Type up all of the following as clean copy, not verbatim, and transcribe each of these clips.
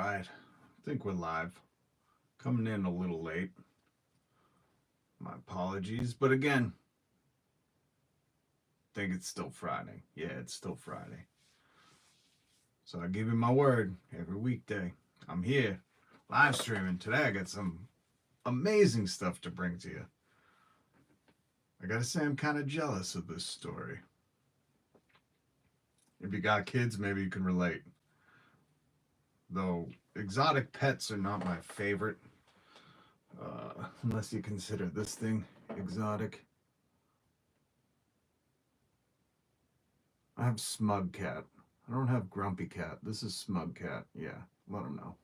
right. I think we're live. Coming in a little late. My apologies. But again, I think it's still Friday. Yeah, it's still Friday. So I give you my word every weekday. I'm here live streaming. Today I got some amazing stuff to bring to you. I gotta say, I'm kind of jealous of this story. If you got kids, maybe you can relate. Though exotic pets are not my favorite, unless you consider this thing exotic. I have Smug Cat. I don't have Grumpy Cat. This is Smug Cat. Yeah, let him know.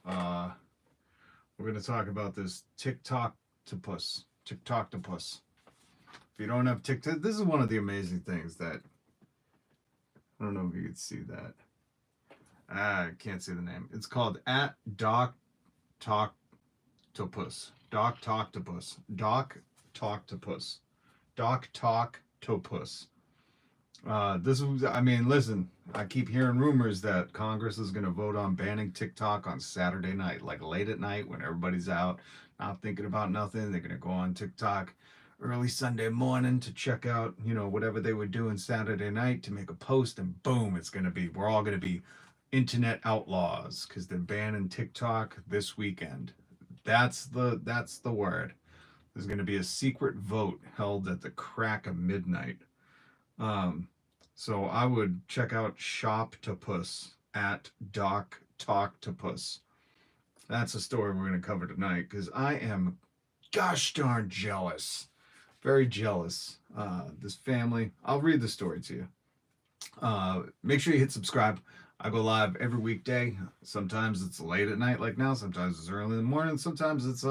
Uh, we're going to talk about this TikTok-topus. TikTok-topus. If you don't have TikTok, this is one of the amazing things that, I don't know if you could see that. I can't see the name. It's called at Doc Talk Topus. Doc Talktopus. Doc Talktopus. Doc Talktopus. This was, I mean, listen, I keep hearing rumors that Congress is going to vote on banning TikTok on Saturday night, like late at night when everybody's out, not thinking about nothing. They're going to go on TikTok early Sunday morning to check out, whatever they were doing Saturday night to make a post, and boom, it's going to be, we're all going to be internet outlaws because they're banning TikTok this weekend. That's the word. There's going to be a secret vote held at the crack of midnight. So I would check out Shoptopus at Doc Talktopus. That's a story we're going to cover tonight because I am gosh darn jealous. Very jealous. This family. I'll read the story to you. Make sure you hit subscribe. I go live every weekday. Sometimes it's late at night like now. Sometimes it's early in the morning. Sometimes it's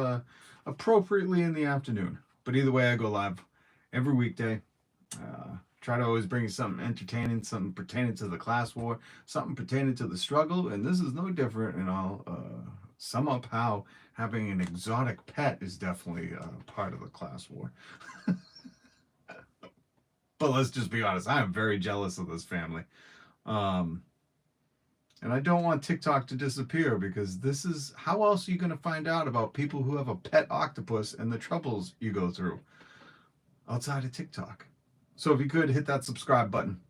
appropriately in the afternoon. But either way, I go live every weekday. Try to always bring you something entertaining, something pertaining to the class war, something pertaining to the struggle, and this is no different. And I'll sum up how having an exotic pet is definitely part of the class war. But let's just be honest, I am very jealous of this family. And I don't want TikTok to disappear because this is, how else are you going to find out about people who have a pet octopus and the troubles you go through outside of TikTok? So if you could hit that subscribe button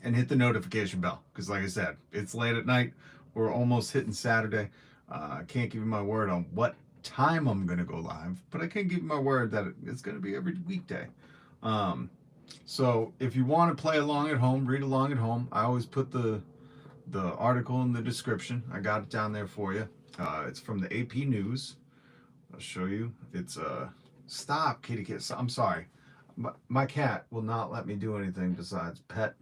and hit the notification bell, because like I said, it's late at night. We're almost hitting Saturday. I can't give you my word on what time I'm going to go live, but I can give you my word that it's going to be every weekday. So if you want to play along at home, read along at home, I always put the article in the description. I got it down there for you. It's from the AP News. I'll show you. It's stop, kitty cat. I'm sorry. My cat will not let me do anything besides pet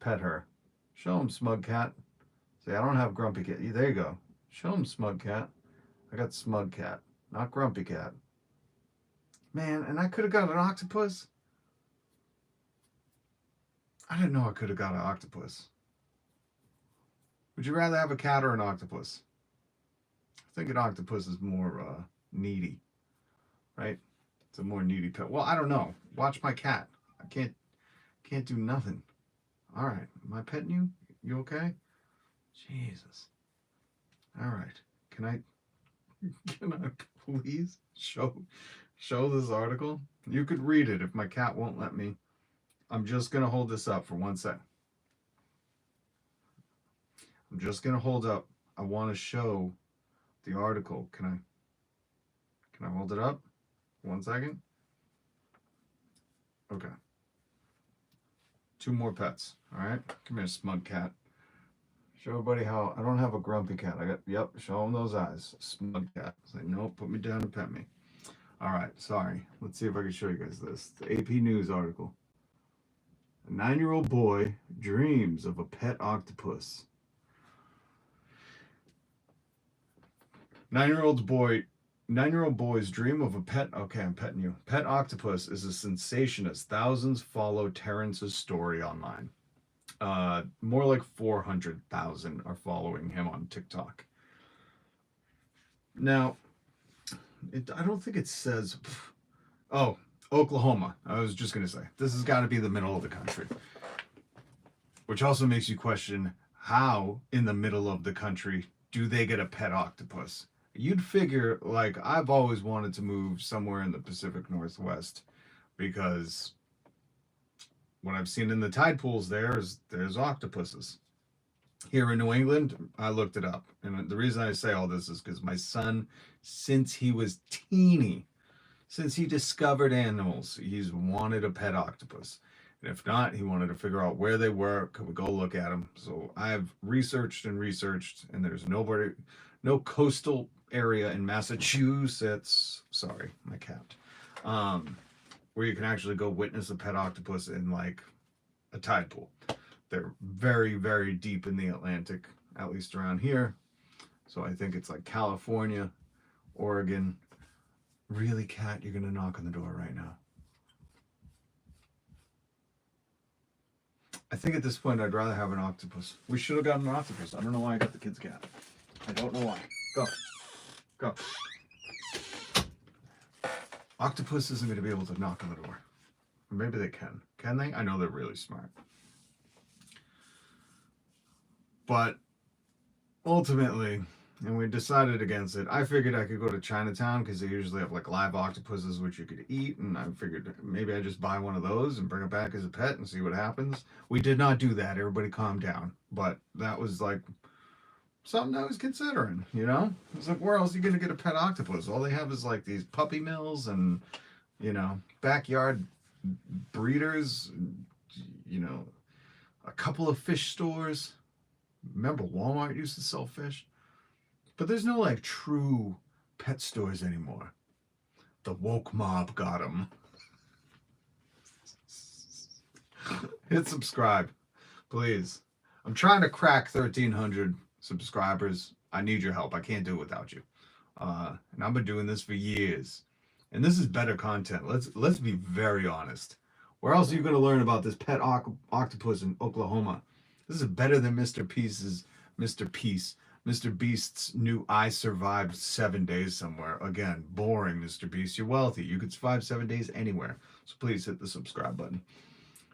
her. Show him, Smug Cat. See, I don't have Grumpy Cat. There you go. Show him, Smug Cat. I got Smug Cat, not Grumpy Cat. Man, and I could have got an octopus. I didn't know I could have got an octopus. Would you rather have a cat or an octopus? I think an octopus is more needy, right? It's a more needy pet. Well, I don't know. Watch my cat. I can't do nothing. All right. Am I petting you? You okay? Jesus. All right. Can I please show this article? You could read it if my cat won't let me. I'm just going to hold this up for 1 second. I'm just going to hold up. I want to show the article. Can I hold it up? 1 second. Okay. 2 more pets. All right. Come here, Smug Cat. Show everybody how I don't have a Grumpy Cat. Yep. Show them those eyes. Smug Cat. Say, no, put me down and pet me. All right. Sorry. Let's see if I can show you guys this. The AP News article. A 9-year-old boy dreams of a pet octopus. 9-year-old boys dream of a pet. Okay, I'm petting you. Pet octopus is a sensation as thousands follow Terrance's story online. More like 400,000 are following him on TikTok. Now, I don't think it says. Oh, Oklahoma. I was just going to say, this has got to be the middle of the country. Which also makes you question, how in the middle of the country do they get a pet octopus? You'd figure, like, I've always wanted to move somewhere in the Pacific Northwest because what I've seen in the tide pools there's octopuses. Here in New England, I looked it up. And the reason I say all this is because my son, since he was teeny, since he discovered animals, he's wanted a pet octopus. And if not, he wanted to figure out where they were. Could we go look at them? So I've researched and researched, and there's nobody, no coastal area in Massachusetts. Sorry, my cat. Um, where you can actually go witness a pet octopus in like a tide pool. They're very, very deep in the Atlantic, at least around here. So I think it's like California, Oregon. Really, cat, you're gonna knock on the door right now. I think at this point I'd rather have an octopus. We should have gotten an octopus. I don't know why I got the kid's cat. I don't know why. Go. Go. Octopus isn't going to be able to knock on the door. Maybe they can. Can they? I know they're really smart. But ultimately, and we decided against it. I figured I could go to Chinatown because they usually have like live octopuses which you could eat, and I figured maybe I just buy one of those and bring it back as a pet and see what happens. We did not do that. Everybody calm down. But that was like something I was considering, you know? It's like, where else are you going to get a pet octopus? All they have is like these puppy mills and, you know, backyard breeders, you know, a couple of fish stores. Remember, Walmart used to sell fish? But there's no like true pet stores anymore. The woke mob got them. Hit subscribe, please. I'm trying to crack 1,300 subscribers. I need your help. I can't do it without you. And I've been doing this for years. And this is better content. Let's be very honest. Where else are you going to learn about this pet octopus in Oklahoma? This is better than Mr. Beast's new I survived 7 days somewhere. Again, boring, Mr. Beast. You're wealthy. You could survive 7 days anywhere. So please hit the subscribe button.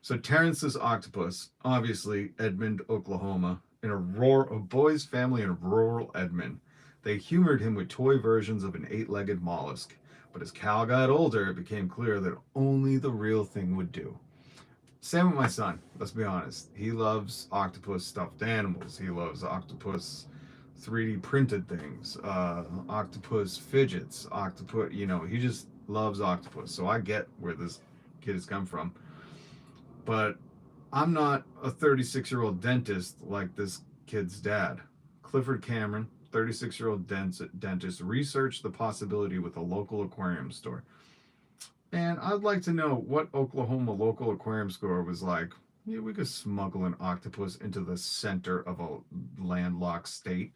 So Terrance's octopus, obviously Edmond, Oklahoma, in a boy's family in rural Edmond. They humored him with toy versions of an 8-legged mollusk. But as Cal got older, it became clear that only the real thing would do. Same with my son, let's be honest. He loves octopus stuffed animals. He loves octopus 3D printed things, octopus fidgets, octopus, you know, he just loves octopus. So I get where this kid has come from. But I'm not a 36-year-old dentist like this kid's dad. Clifford Cameron, 36-year-old dentist, researched the possibility with a local aquarium store. And I'd like to know what Oklahoma local aquarium store was like. Yeah, we could smuggle an octopus into the center of a landlocked state.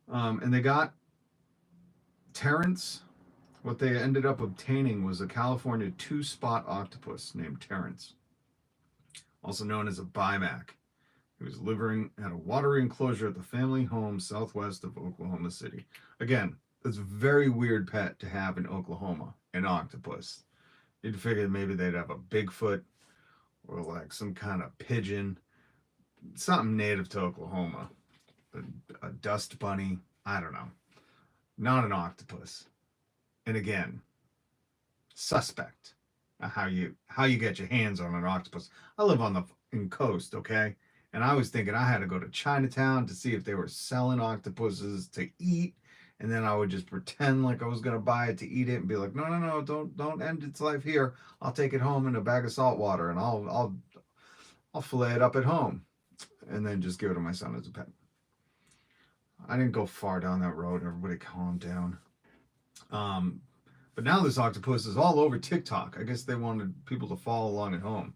And they got Terrance. What they ended up obtaining was a California 2-spot octopus named Terrance, also known as a Bimac. He was living at a watery enclosure at the family home southwest of Oklahoma City. Again, it's a very weird pet to have in Oklahoma, an octopus. You'd figure maybe they'd have a Bigfoot or like some kind of pigeon, something native to Oklahoma. A dust bunny, I don't know. Not an octopus. And again, suspect how you get your hands on an octopus. I live on the coast, okay? And I was thinking I had to go to Chinatown to see if they were selling octopuses to eat, and then I would just pretend like I was gonna buy it to eat it and be like, no, don't end its life here. I'll take it home in a bag of salt water and I'll fillet it up at home, and then just give it to my son as a pet. I didn't go far down that road. Everybody calm down. But now this octopus is all over TikTok. I guess they wanted people to follow along at home.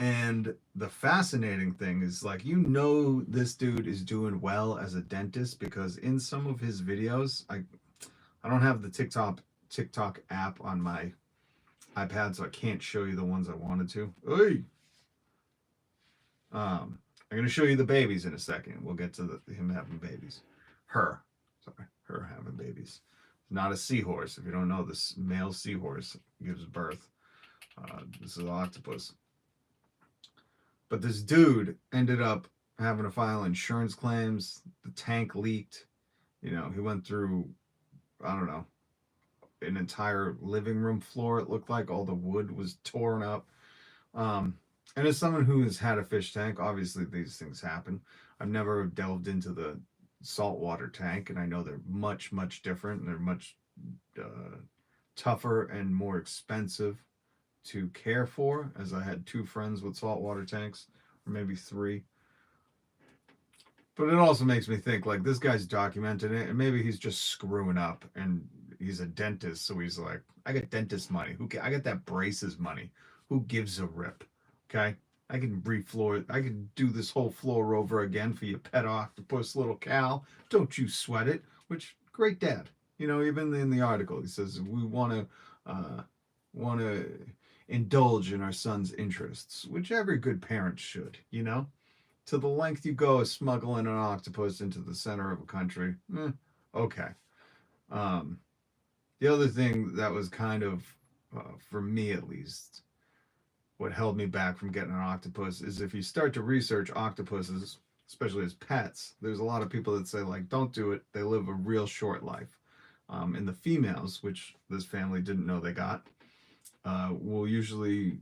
And the fascinating thing is, like, you know, this dude is doing well as a dentist because in some of his videos, I don't have the TikTok app on my iPad, so I can't show you the ones I wanted to. Hey! I'm going to show you the babies in a second. We'll get to him having babies. Her having babies. Not a seahorse. If you don't know, this male seahorse gives birth. This is an octopus. But this dude ended up having to file insurance claims. The tank leaked. You know, he went through, I don't know, an entire living room floor. It looked like all the wood was torn up. Um, and as someone who has had a fish tank, obviously these things happen. I've never delved into the saltwater tank, and I know they're much, much different, and they're much uh, tougher and more expensive to care for. As I had two friends with saltwater tanks, or maybe three. But it also makes me think like this guy's documenting it, and maybe he's just screwing up, and he's a dentist, so he's like, I get dentist money. I get that braces money. Who gives a rip? Okay, I can refloor. I can do this whole floor over again for your pet octopus, little Cal. Don't you sweat it. Which great dad. You know, even in the article, he says we want to indulge in our son's interests, which every good parent should. You know, to the length you go of smuggling an octopus into the center of a country, okay. Um, the other thing that was kind of, for me at least, what held me back from getting an octopus is if you start to research octopuses, especially as pets, there's a lot of people that say, like, don't do it. They live a real short life. And the females, which this family didn't know they got, will usually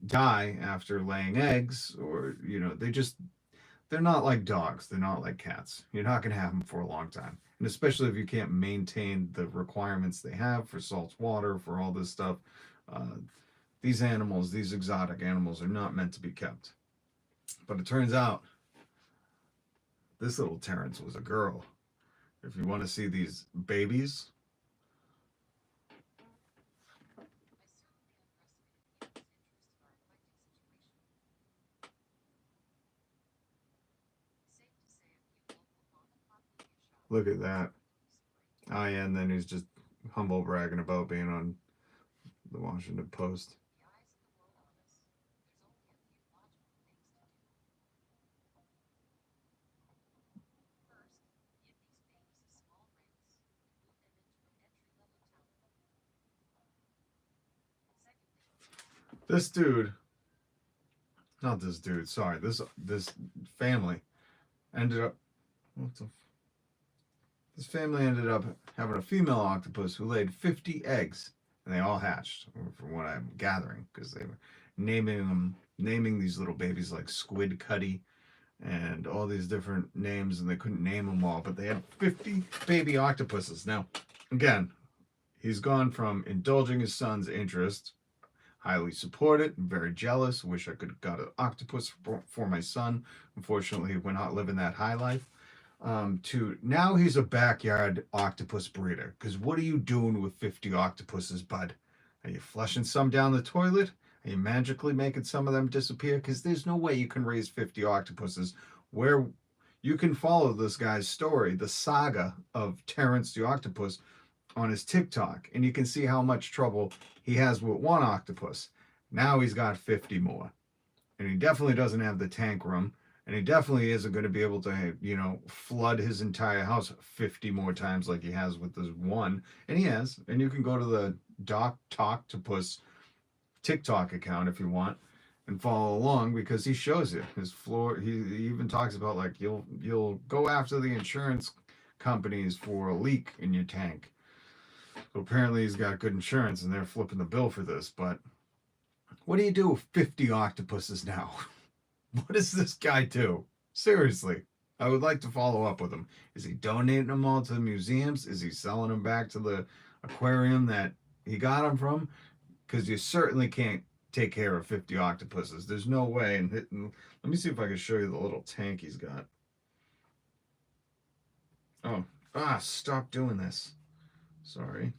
die after laying eggs, or, you know, they're not like dogs. They're not like cats. You're not going to have them for a long time. And especially if you can't maintain the requirements they have for salt water, for all this stuff, uh, these animals, these exotic animals, are not meant to be kept. But it turns out this little Terrance was a girl. If you want to see these babies, look at that. Oh, yeah, and then he's just humble bragging about being on the Washington Post. This dude, not this dude, sorry, this family ended up, what the this family ended up having a female octopus who laid 50 eggs, and they all hatched, from what I'm gathering, because they were naming these little babies like Squid Cuddy and all these different names, and they couldn't name them all, but they had 50 baby octopuses. Now, again, he's gone from indulging his son's interest, highly support it, very jealous, wish I could have got an octopus for my son. Unfortunately, we're not living that high life, to now he's a backyard octopus breeder. Because what are you doing with 50 octopuses, bud? Are you flushing some down the toilet? Are you magically making some of them disappear? Because there's no way you can raise 50 octopuses. Where you can follow this guy's story, the saga of Terrance the octopus, on his TikTok, and you can see how much trouble he has with one octopus. Now he's got 50 more, and he definitely doesn't have the tank room, and he definitely isn't going to be able to, you know, flood his entire house 50 more times like he has with this one. And he has. And you can go to the Doc Talktopus TikTok account if you want and follow along, because he shows you his floor. He even talks about, like, you'll go after the insurance companies for a leak in your tank. So apparently he's got good insurance, and they're flipping the bill for this. But what do you do with 50 octopuses now? What does this guy do? Seriously, I would like to follow up with him. Is he donating them all to the museums? Is he selling them back to the aquarium that he got them from? Because you certainly can't take care of 50 octopuses. There's no way. And let me see if I can show you the little tank he's got. Oh, stop doing this. Sorry.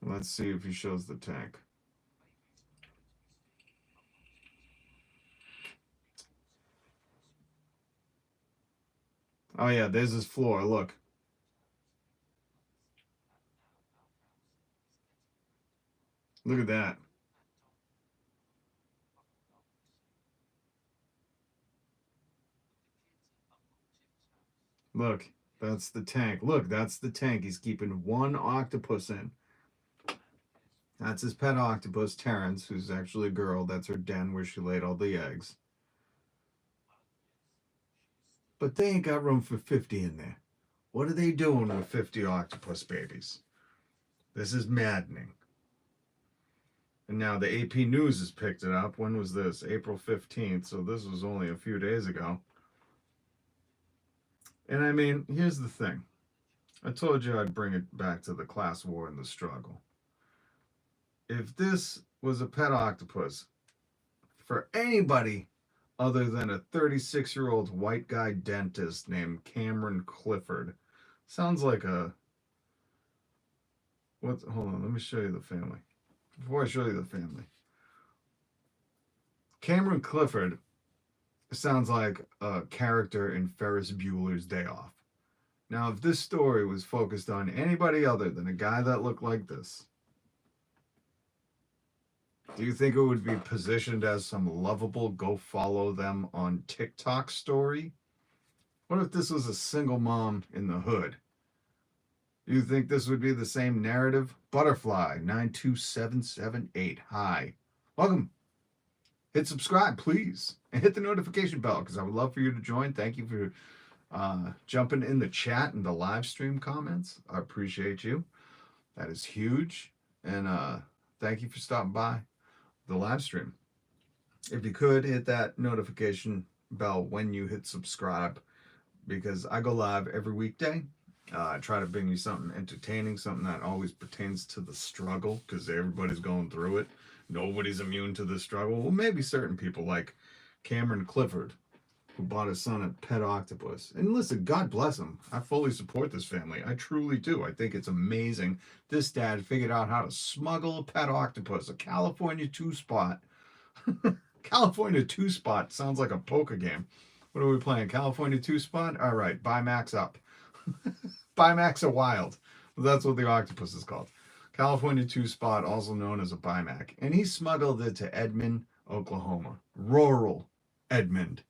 Let's see if he shows the tank. Oh, yeah, there's his floor. Look. Look at that. Look. That's the tank. Look, that's the tank. He's keeping one octopus in. That's his pet octopus, Terrance, who's actually a girl. That's her den where she laid all the eggs. But they ain't got room for 50 in there. What are they doing with 50 octopus babies? This is maddening. And now the AP News has picked it up. When was this? April 15th. So this was only a few days ago. And I mean, here's the thing. I told you I'd bring it back to the class war and the struggle. If this was a pet octopus for anybody other than a 36-year-old white guy dentist named Cameron Clifford, sounds like a what? Hold on, let me show you the family. Before I show you the family, Cameron Clifford sounds like a character in Ferris Bueller's Day Off. Now, if this story was focused on anybody other than a guy that looked like this, do you think it would be positioned as some lovable go follow them on TikTok story? What if this was a single mom in the hood? Do you think this would be the same narrative? Butterfly 92778. Hi. Welcome. Hit subscribe, please. And hit the notification bell because I would love for you to join. Thank you for jumping in the chat and the live stream comments. I appreciate you. That is huge. And thank you for stopping by the live stream. If you could hit that notification bell when you hit subscribe, because I go live every weekday. I try to bring you something entertaining, something that always pertains to the struggle, because everybody's going through it. Nobody's immune to the struggle. Well, maybe certain people like Cameron Clifford, who bought his son a pet octopus. And listen, God bless him. I fully support this family. I truly do. I think it's amazing. This dad figured out how to smuggle a pet octopus, a California two-spot. California two-spot sounds like a poker game. What are we playing? California two-spot? All right, buy Max up. Buy Max a wild. That's what the octopus is called. California two-spot, also known as a Bimac. And he smuggled it to Edmond, Oklahoma. Rural Edmond.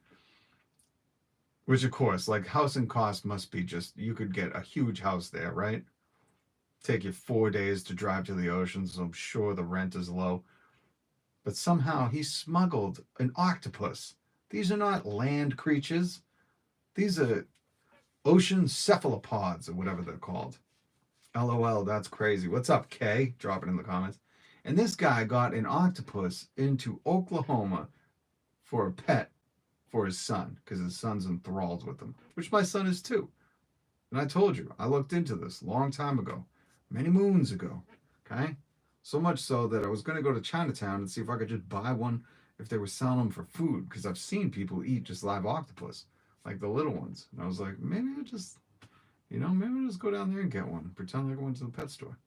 Which, of course, like housing cost must be just, you could get a huge house there, right? Take you 4 days to drive to the ocean, so I'm sure the rent is low. But somehow he smuggled an octopus. These are not land creatures. These are ocean cephalopods, or whatever they're called. LOL, that's crazy. What's up, Kay? Drop it in the comments. And this guy got an octopus into Oklahoma for a pet for his son, because his son's enthralled with him, which my son is too. And I told you, I looked into this a long time ago, many moons ago, okay? So much so that I was going to go to Chinatown and see if I could just buy one if they were selling them for food, because I've seen people eat just live octopus, like the little ones. And I was like, maybe I'll just, maybe I'll just go down there and get one, pretend like I went to the pet store.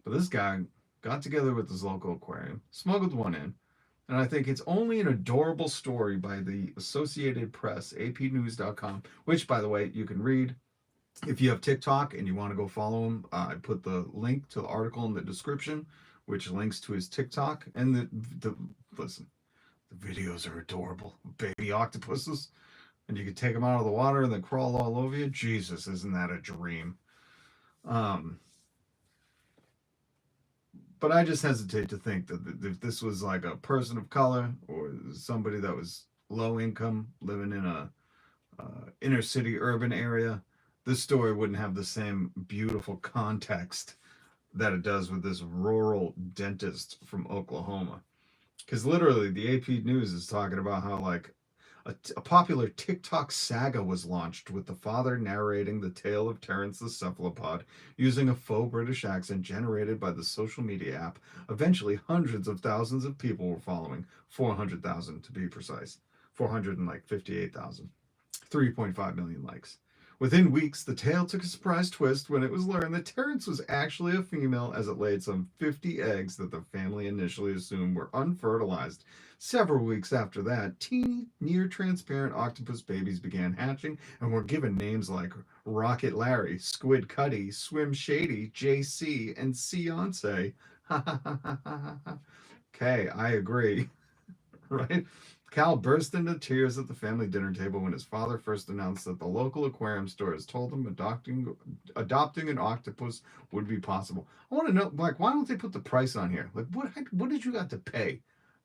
But this guy got together with his local aquarium, smuggled one in, and I think it's only an adorable story by the Associated Press, apnews.com, which, by the way, you can read. If you have TikTok and you want to go follow him, I put the link to the article in the description, which links to his TikTok. And listen, the videos are adorable. Baby octopuses. And you can take them out of the water and then crawl all over you. Jesus, isn't that a dream? But I just hesitate to think that if this was like a person of color or somebody that was low income living in a inner city urban area, this story wouldn't have the same beautiful context that it does with this rural dentist from Oklahoma. Because literally, the AP News is talking about how like a popular TikTok saga was launched with the father narrating the tale of Terrance the cephalopod using a faux British accent generated by the social media app. Eventually, hundreds of thousands of people were following, 400,000 to be precise, 458,000, 3.5 million likes. Within weeks, the tale took a surprise twist when it was learned that Terrance was actually a female, as it laid some 50 eggs that the family initially assumed were unfertilized. Several weeks after that, teeny, near-transparent octopus babies began hatching and were given names like Rocket Larry, Squid Cuddy, Swim Shady, JC, and Beyonce. Okay, I agree. Right? Cal burst into tears at the family dinner table when his father first announced that the local aquarium store has told him adopting an octopus would be possible. I want to know, like, why don't they put the price on here? Like, what did you have to pay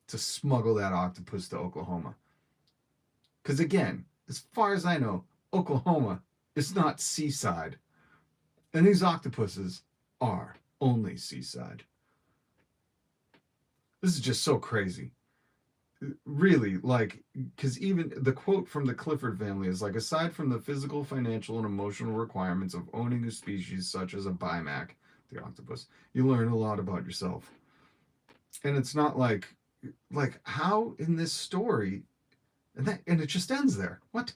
to smuggle that octopus to Oklahoma? Because again, as far as I know, Oklahoma is not seaside, and these octopuses are only seaside. This is just so crazy. Really, like, because even the quote from the Clifford family is like, aside from the physical, financial, and emotional requirements of owning a species such as a bimac, the octopus, you learn a lot about yourself. And it's not like how in this story, and it just ends there. What?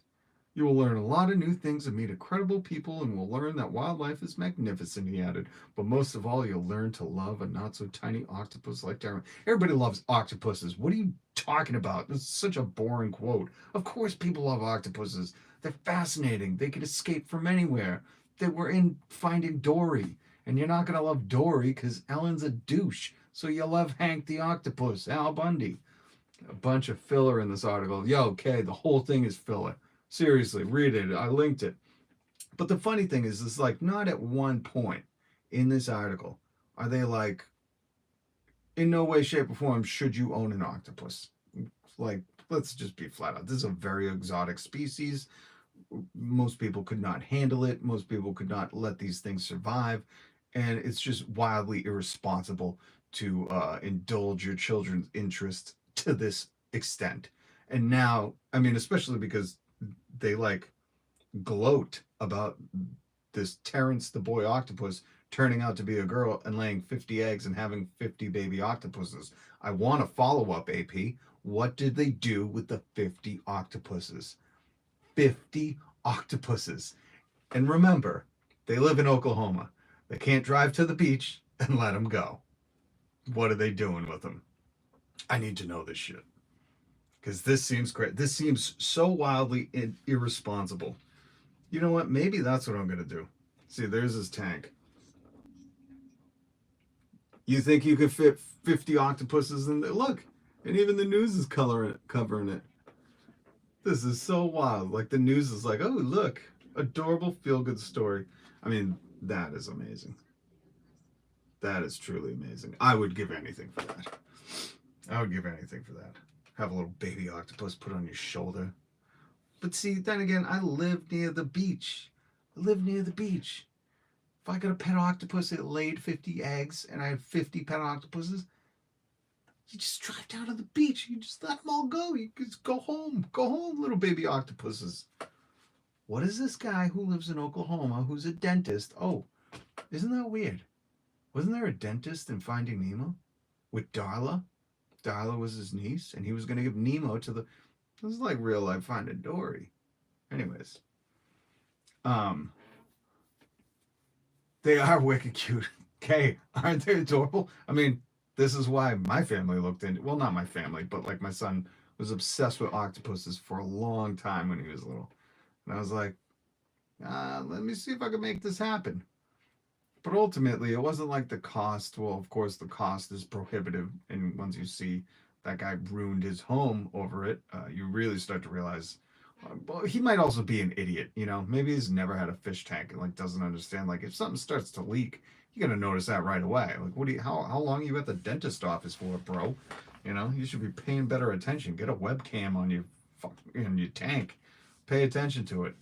You will learn a lot of new things and meet incredible people, and will learn that wildlife is magnificent, he added. But most of all, you'll learn to love a not so tiny octopus like Terrance. Everybody loves octopuses. What are you talking about? This is such a boring quote. Of course, people love octopuses. They're fascinating. They can escape from anywhere. They were in Finding Dory, and you're not going to love Dory because Ellen's a douche. So you love Hank the Octopus, Al Bundy. A bunch of filler in this article. Yo, okay, the whole thing is filler. Seriously, read it. I linked it. But the funny thing is like not at one point in this article are they like, in no way, shape, or form should you own an octopus. Like, let's just be flat out. This is a very exotic species. Most people could not handle it. Most people could not let these things survive. And it's just wildly irresponsible to indulge your children's interest to this extent. And now, I mean, especially because they like gloat about this Terrance the boy octopus turning out to be a girl and laying 50 eggs and having 50 baby octopuses. I want a follow up, AP. What did they do with the 50 octopuses? 50 octopuses. And remember, they live in Oklahoma. They can't drive to the beach and let them go. What are they doing with them? I need to know this shit. Because this seems great. This seems so wildly irresponsible. You know what? Maybe that's what I'm going to do. See, there's his tank. You think you could fit 50 octopuses in there? Look, and even the news is covering it. This is so wild. Like the news is like, oh, look, adorable feel good story. I mean, that is amazing. That is truly amazing. I would give anything for that. I would give anything for that. Have a little baby octopus put on your shoulder. But see, then again, I live near the beach. I live near the beach. If I got a pet octopus that laid 50 eggs and I had 50 pet octopuses, you just drive down to the beach. You just let them all go. You just go home. Go home, little baby octopuses. What is this guy who lives in Oklahoma who's a dentist? Oh, isn't that weird? Wasn't there a dentist in Finding Nemo with Darla? Darla was his niece, and he was going to give Nemo to the. This is like real life Finding Dory. Anyways, um, they are wicked cute. Okay, aren't they adorable? I mean, this is why my family looked into. Well, not my family, but like my son was obsessed with octopuses for a long time when he was little, and I was like, let me see if I can make this happen. But ultimately, it wasn't like the cost. Well, of course, the cost is prohibitive, and once you see that guy ruined his home over it, you really start to realize. Well, he might also be an idiot, you know. Maybe he's never had a fish tank and like doesn't understand. Like, if something starts to leak, you're gonna notice that right away. Like, what do you? How long are you at the dentist office for, bro? You know, you should be paying better attention. Get a webcam on your in your tank. Pay attention to it.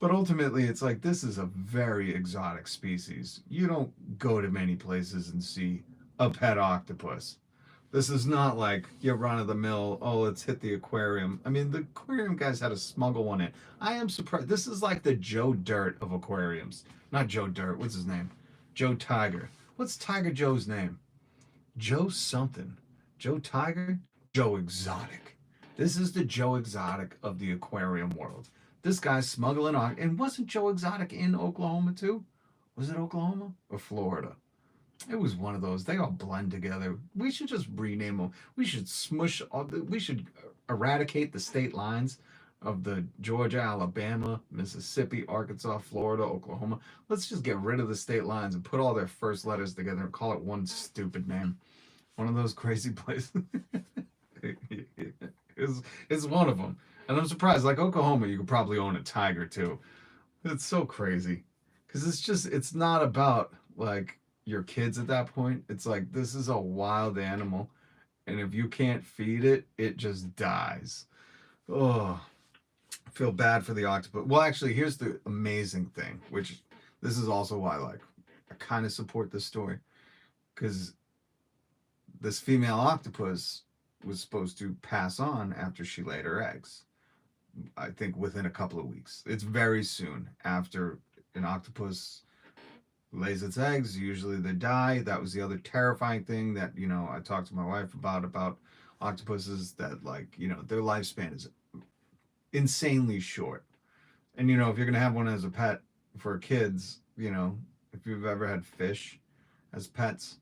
But ultimately, it's like this is a very exotic species. You don't go to many places and see a pet octopus. This is not like your run of the mill, oh, let's hit the aquarium. I mean, the aquarium guys had to smuggle one in. I am surprised. This is like the Joe Dirt of aquariums. Not Joe Dirt. What's his name? Joe Tiger. What's Tiger Joe's name? Joe something. Joe Tiger? Joe Exotic. This is the Joe Exotic of the aquarium world. This guy's smuggling on. And wasn't Joe Exotic in Oklahoma too? Was it Oklahoma or Florida? It was one of those. They all blend together. We should just rename them. We should smush. We should eradicate the state lines of the Georgia, Alabama, Mississippi, Arkansas, Florida, Oklahoma. Let's just get rid of the state lines and put all their first letters together and call it one stupid name. One of those crazy places. is one of them. And I'm surprised. Like Oklahoma, you could probably own a tiger too. It's so crazy because it's not about like your kids at that point. It's like this is a wild animal, and if you can't feed it, it just dies. Oh, I feel bad for the octopus. Well, actually, here's the amazing thing, which this is also why like I kind of support this story because this female octopus was supposed to pass on after she laid her eggs. I think within a couple of weeks. It's very soon after an octopus lays its eggs. Usually they die. That was the other terrifying thing that, I talked to my wife about octopuses that like, their lifespan is insanely short. And if you're going to have one as a pet for kids, if you've ever had fish as pets,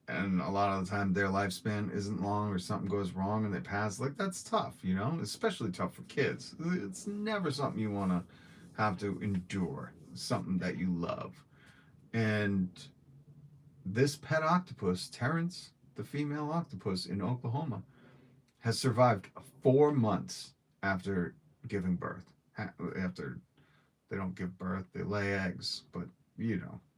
and a lot of the time their lifespan isn't long or something goes wrong and they pass, like that's tough, especially tough for kids. It's never something you want to have to endure, something that you love. And this pet octopus, Terrance, the female octopus in Oklahoma, has survived 4 months after giving birth. After they don't give birth, they lay eggs, but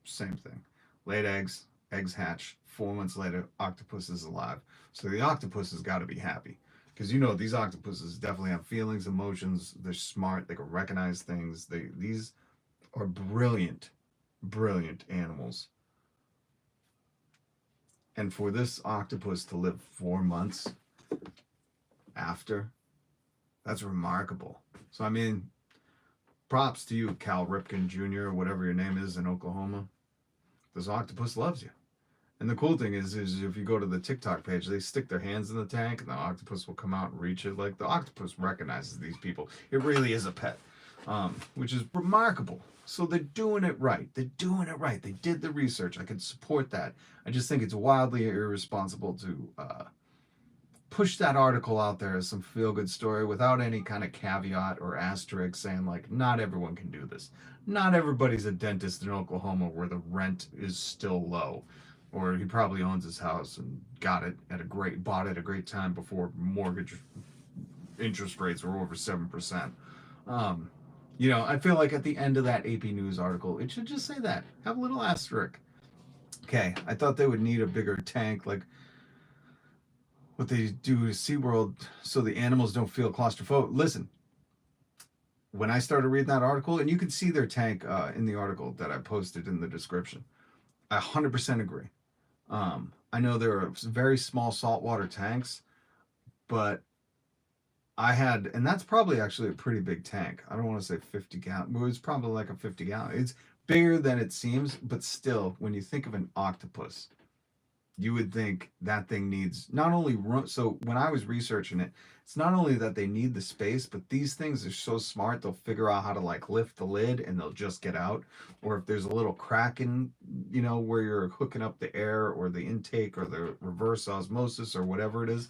same thing. Laid eggs, eggs hatch. 4 months later, octopus is alive. So the octopus has got to be happy because these octopuses definitely have feelings, emotions. They're smart. They can recognize things. These are brilliant, brilliant animals. And for this octopus to live 4 months after, that's remarkable. So I mean, props to you, Cal Ripken Jr. or whatever your name is in Oklahoma. This octopus loves you. And the cool thing is if you go to the TikTok page, they stick their hands in the tank and the octopus will come out and reach it. Like the octopus recognizes these people. It really is a pet, which is remarkable. So they're doing it right. They're doing it right. They did the research. I can support that. I just think it's wildly irresponsible to push that article out there as some feel-good story without any kind of caveat or asterisk saying like, not everyone can do this. Not everybody's a dentist in Oklahoma where the rent is still low. Or he probably owns his house and bought it at a great time before mortgage interest rates were over 7%. I feel like at the end of that AP News article, it should just say that. Have a little asterisk. Okay, I thought they would need a bigger tank, like what they do to SeaWorld so the animals don't feel claustrophobic. Listen, when I started reading that article, and you can see their tank in the article that I posted in the description, I 100% agree. I know there are very small saltwater tanks, but and that's probably actually a pretty big tank. I don't want to say 50 gallon, but it's probably like a 50 gallon. It's bigger than it seems, but still, when you think of an octopus, you would think that thing needs not only room. So when I was researching it, it's not only that they need the space, but these things are so smart, they'll figure out how to like lift the lid and they'll just get out. Or if there's a little crack in, where you're hooking up the air or the intake or the reverse osmosis or whatever it is,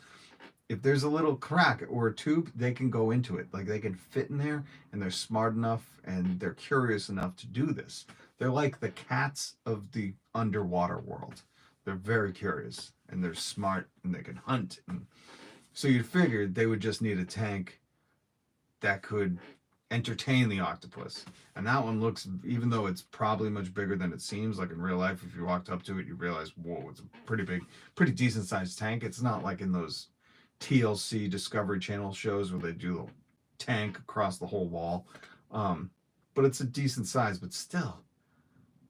if there's a little crack or a tube, they can go into it. Like they can fit in there and they're smart enough and they're curious enough to do this. They're like the cats of the underwater world. They're very curious and they're smart and they can hunt. And so you'd figure they would just need a tank that could entertain the octopus. And that one looks, even though it's probably much bigger than it seems, like in real life, if you walked up to it, you realize, whoa, it's a pretty big, pretty decent sized tank. It's not like in those TLC Discovery Channel shows where they do the tank across the whole wall. But it's a decent size, but still,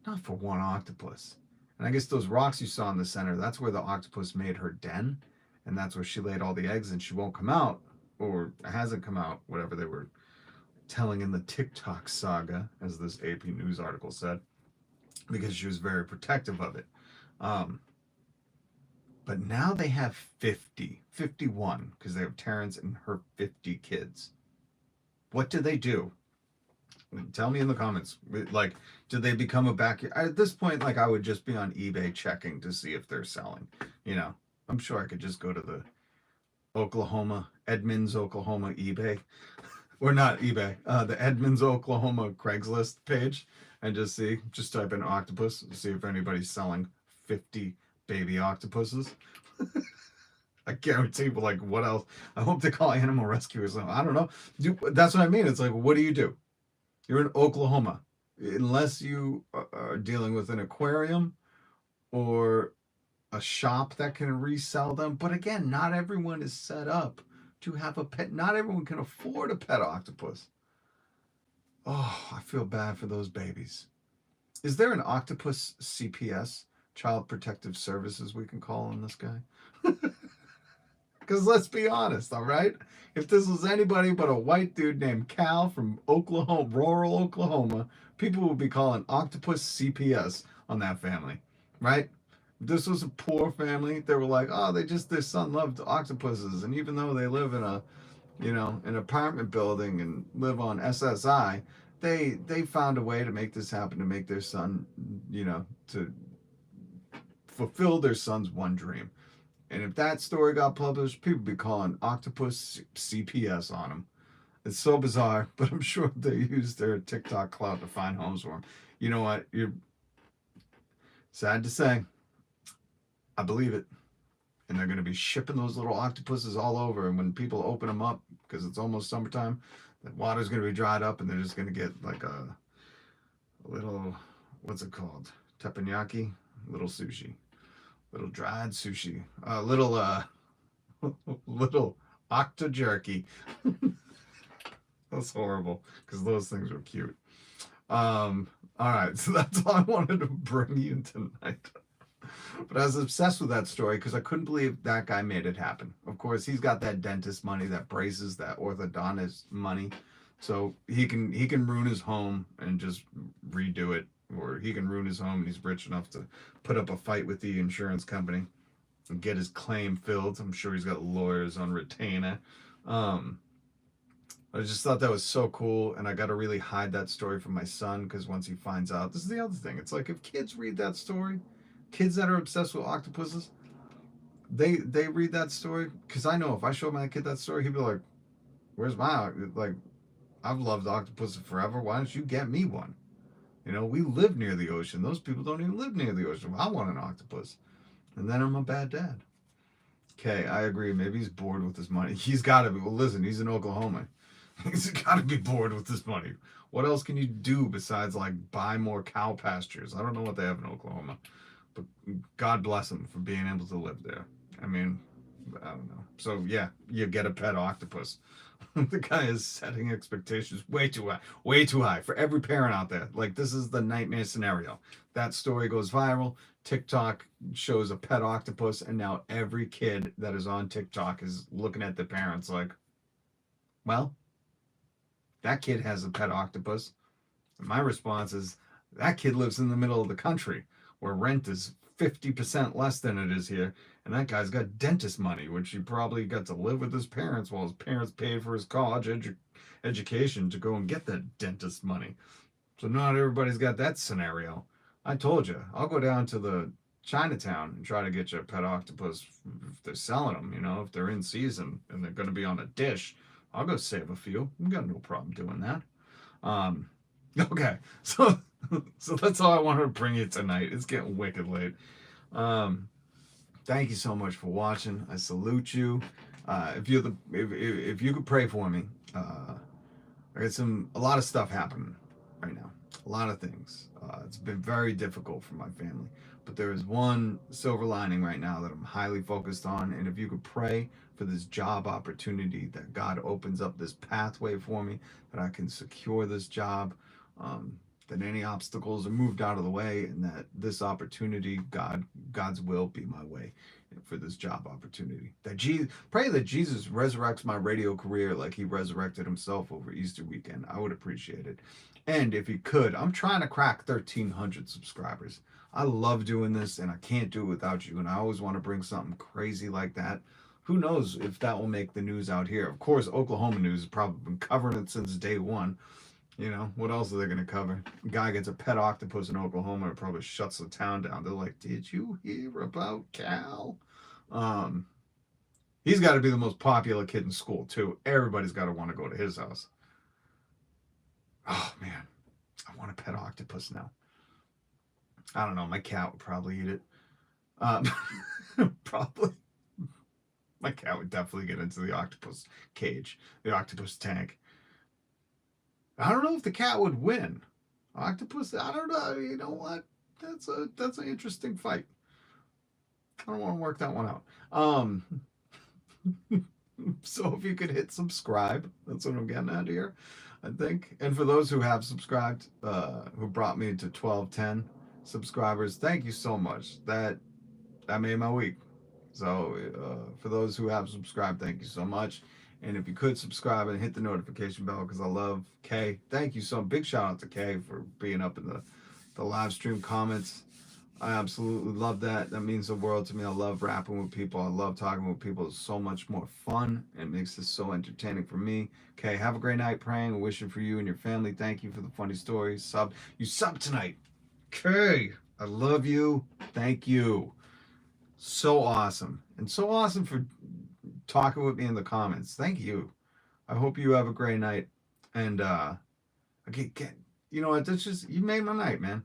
not for one octopus. And I guess those rocks you saw in the center, that's where the octopus made her den. And that's where she laid all the eggs and she won't come out, or hasn't come out, whatever they were telling in the TikTok saga, as this AP News article said, because she was very protective of it. But now they have 51, because they have Terrance and her 50 kids. What do they do? Tell me in the comments. Like, did they become a backyard? At this point, like, I would just be on eBay checking to see if they're selling. I'm sure I could just go to the Edmonds, Oklahoma eBay, or not eBay, the Edmonds, Oklahoma Craigslist page, and just type in octopus, see if anybody's selling 50 baby octopuses. I guarantee, but like, what else? I hope they call animal rescue or something. I don't know. That's what I mean. It's like, what do you do? You're in Oklahoma. Unless you are dealing with an aquarium or a shop that can resell them. But again, not everyone is set up to have a pet. Not everyone can afford a pet octopus. Oh, I feel bad for those babies. Is there an octopus CPS, Child Protective Services, we can call on this guy? Because let's be honest, all right? If this was anybody but a white dude named Cal from Oklahoma, rural Oklahoma, people would be calling octopus CPS on that family, right? If this was a poor family, they were like, oh, their son loved octopuses. And even though they live in an apartment building and live on SSI, they found a way to make this happen, to make their son, to fulfill their son's one dream. And if that story got published, people would be calling octopus CPS on them. It's so bizarre, but I'm sure they use their TikTok clout to find homes for them. You know what? You're sad to say, I believe it. And they're going to be shipping those little octopuses all over. And when people open them up, because it's almost summertime, the water's going to be dried up, and they're just going to get like a little, what's it called? Teppanyaki? Little sushi. Little dried sushi. Little octa jerky. That's horrible, because those things were cute. All right, so that's all I wanted to bring you tonight. But I was obsessed with that story because I couldn't believe that guy made it happen. Of course, he's got that dentist money, that braces, that orthodontist money, so he can ruin his home and just redo it, or he can ruin his home and he's rich enough to put up a fight with the insurance company and get his claim filled. I'm sure he's got lawyers on retainer. Um, I just thought that was so cool, and I got to really hide that story from my son, because once he finds out, this is the other thing. It's like, if kids read that story, kids that are obsessed with octopuses, they read that story, because I know if I show my kid that story, he'd be like, "Where's my like? I've loved octopuses forever. Why don't you get me one? We live near the ocean. Those people don't even live near the ocean. I want an octopus." And then I'm a bad dad. Okay, I agree. Maybe he's bored with his money. He's got to be. Well, listen, he's in Oklahoma. He's got to be bored with this money. What else can you do besides like buy more cow pastures? I don't know what they have in Oklahoma, but God bless him for being able to live there. I mean, I don't know. So yeah, you get a pet octopus. The guy is setting expectations way too high for every parent out there. Like, this is the nightmare scenario. That story goes viral. TikTok shows a pet octopus, and now every kid that is on TikTok is looking at the parents like, well, that kid has a pet octopus. And my response is, that kid lives in the middle of the country where rent is 50% less than it is here. And that guy's got dentist money, which he probably got to live with his parents while his parents paid for his college education to go and get that dentist money. So not everybody's got that scenario. I told you, I'll go down to the Chinatown and try to get you a pet octopus if they're selling them, if they're in season and they're going to be on a dish. I'll go save a few. I've got no problem doing that. Okay, so that's all I wanted to bring you tonight. It's getting wicked late. Thank you so much for watching. I salute you. If you could pray for me, I got a lot of stuff happening right now. A lot of things. It's been very difficult for my family, but there is one silver lining right now that I'm highly focused on. And if you could pray for this job opportunity, that God opens up this pathway for me, that I can secure this job, that any obstacles are moved out of the way, and that this opportunity, God's will be my way for this job opportunity. Pray that Jesus resurrects my radio career like he resurrected himself over Easter weekend. I would appreciate it. And if he could, I'm trying to crack 1,300 subscribers. I love doing this, and I can't do it without you. And I always want to bring something crazy like that. Who knows if that will make the news out here? Of course, Oklahoma news has probably been covering it since day one. What else are they going to cover? A guy gets a pet octopus in Oklahoma, it probably shuts the town down. They're like, did you hear about Cal? He's got to be the most popular kid in school, too. Everybody's got to want to go to his house. Oh, man. I want a pet octopus now. I don't know. My cat would probably eat it. Probably. My cat would definitely get into the octopus cage, the octopus tank. I don't know if the cat would win. Octopus, I don't know. You know what? That's an interesting fight. I don't want to work that one out. Um, so if you could hit subscribe, that's what I'm getting at here, I think. And for those who have subscribed, who brought me to 1210 subscribers, thank you so much. That made my week. So for those who have subscribed, thank you so much. And if you could subscribe and hit the notification bell, because I love Kay. Thank you so big shout out to Kay for being up in the live stream comments. I absolutely love that. That means the world to me. I love rapping with people. I love talking with people. It's so much more fun. It makes this so entertaining for me. Okay, have a great night praying and wishing for you and your family. Thank you for the funny stories. You sub tonight. Okay, I love you. Thank you. So awesome. And so awesome for talking with me in the comments. Thank you. I hope you have a great night. And okay, you know what? That's just you made my night, man.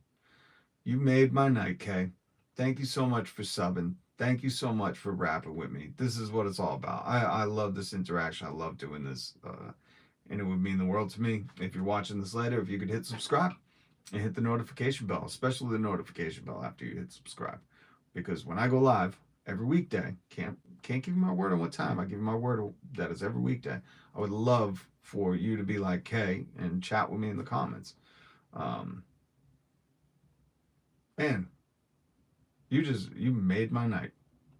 You made my night, Kay. Thank you so much for subbing. Thank you so much for rapping with me. This is what it's all about. I love this interaction. I love doing this. And it would mean the world to me if you're watching this later, if you could hit subscribe and hit the notification bell, especially the notification bell after you hit subscribe. Because when I go live every weekday, can't give you my word on what time. I give you my word that is every weekday. I would love for you to be like Kay and chat with me in the comments. Man, you made my night.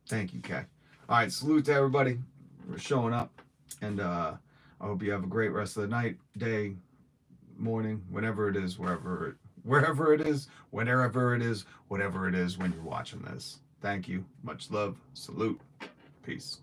Thank you, Kay. All right, salute to everybody for showing up, and I hope you have a great rest of the night, day, morning, whenever it is, wherever it is, whenever it is, whatever it is when you're watching this. Thank you. Much love. Salute. Peace.